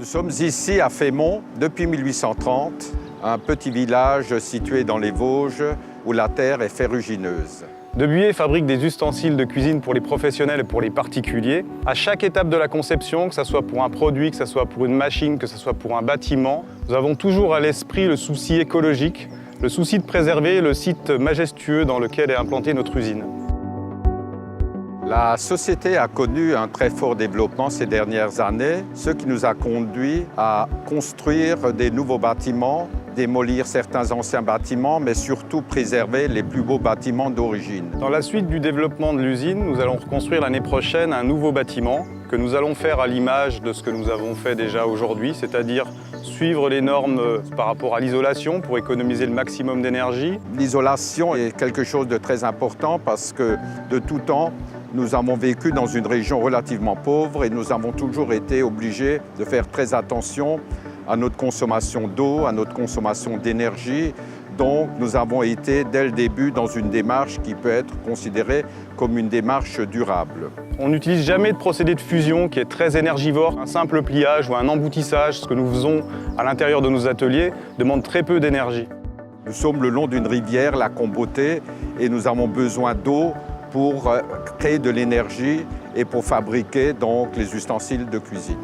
Nous sommes ici à Fémont depuis 1830, un petit village situé dans les Vosges où la terre est ferrugineuse. De Buyer fabrique des ustensiles de cuisine pour les professionnels et pour les particuliers. À chaque étape de la conception, que ce soit pour un produit, que ce soit pour une machine, que ce soit pour un bâtiment, nous avons toujours à l'esprit le souci écologique, le souci de préserver le site majestueux dans lequel est implantée notre usine. La société a connu un très fort développement ces dernières années, ce qui nous a conduit à construire des nouveaux bâtiments, démolir certains anciens bâtiments, mais surtout préserver les plus beaux bâtiments d'origine. Dans la suite du développement de l'usine, nous allons reconstruire l'année prochaine un nouveau bâtiment que nous allons faire à l'image de ce que nous avons fait déjà aujourd'hui, c'est-à-dire suivre les normes par rapport à l'isolation pour économiser le maximum d'énergie. L'isolation est quelque chose de très important parce que de tout temps, nous avons vécu dans une région relativement pauvre et nous avons toujours été obligés de faire très attention à notre consommation d'eau, à notre consommation d'énergie. Donc nous avons été dès le début dans une démarche qui peut être considérée comme une démarche durable. On n'utilise jamais de procédé de fusion qui est très énergivore. Un simple pliage ou un emboutissage, ce que nous faisons à l'intérieur de nos ateliers, demande très peu d'énergie. Nous sommes le long d'une rivière, la Comboté, et nous avons besoin d'eau pour créer de l'énergie et pour fabriquer donc les ustensiles de cuisine.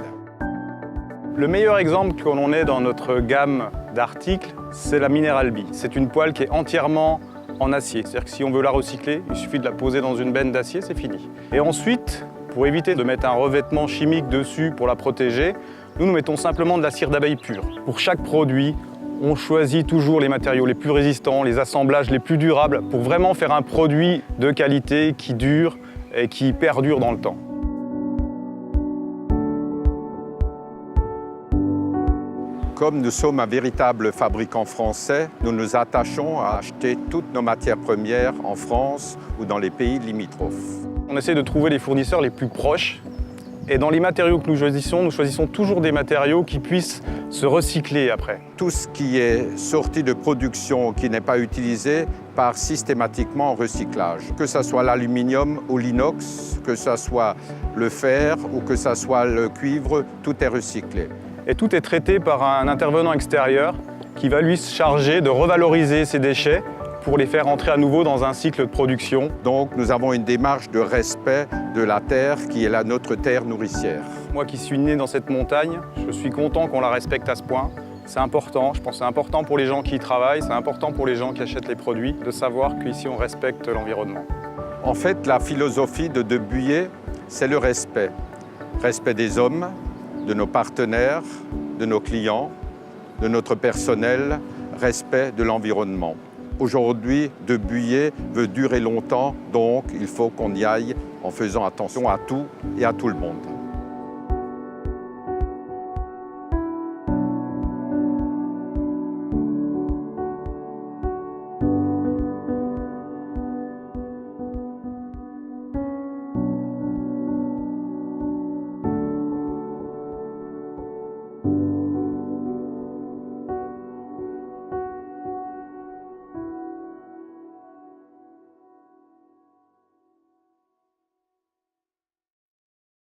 Le meilleur exemple que l'on ait dans notre gamme d'articles, c'est la Mineral B. C'est une poêle qui est entièrement en acier. C'est-à-dire que si on veut la recycler, il suffit de la poser dans une benne d'acier, c'est fini. Et ensuite, pour éviter de mettre un revêtement chimique dessus pour la protéger, nous mettons simplement de la cire d'abeille pure. Pour chaque produit, on choisit toujours les matériaux les plus résistants, les assemblages les plus durables pour vraiment faire un produit de qualité qui dure et qui perdure dans le temps. Comme nous sommes un véritable fabricant français, nous nous attachons à acheter toutes nos matières premières en France ou dans les pays limitrophes. On essaie de trouver les fournisseurs les plus proches. Et dans les matériaux que nous choisissons toujours des matériaux qui puissent se recycler après. Tout ce qui est sorti de production qui n'est pas utilisé part systématiquement en recyclage. Que ce soit l'aluminium ou l'inox, que ce soit le fer ou que ce soit le cuivre, tout est recyclé. Et tout est traité par un intervenant extérieur qui va lui se charger de revaloriser ces déchets pour les faire entrer à nouveau dans un cycle de production. Donc nous avons une démarche de respect de la terre qui est notre terre nourricière. Moi qui suis né dans cette montagne, je suis content qu'on la respecte à ce point. C'est important, je pense que c'est important pour les gens qui y travaillent, c'est important pour les gens qui achètent les produits, de savoir qu'ici on respecte l'environnement. En fait, la philosophie de Buyer, c'est le respect. Respect des hommes, de nos partenaires, de nos clients, de notre personnel, respect de l'environnement. Aujourd'hui, De Buyer veut durer longtemps, donc il faut qu'on y aille en faisant attention à tout et à tout le monde.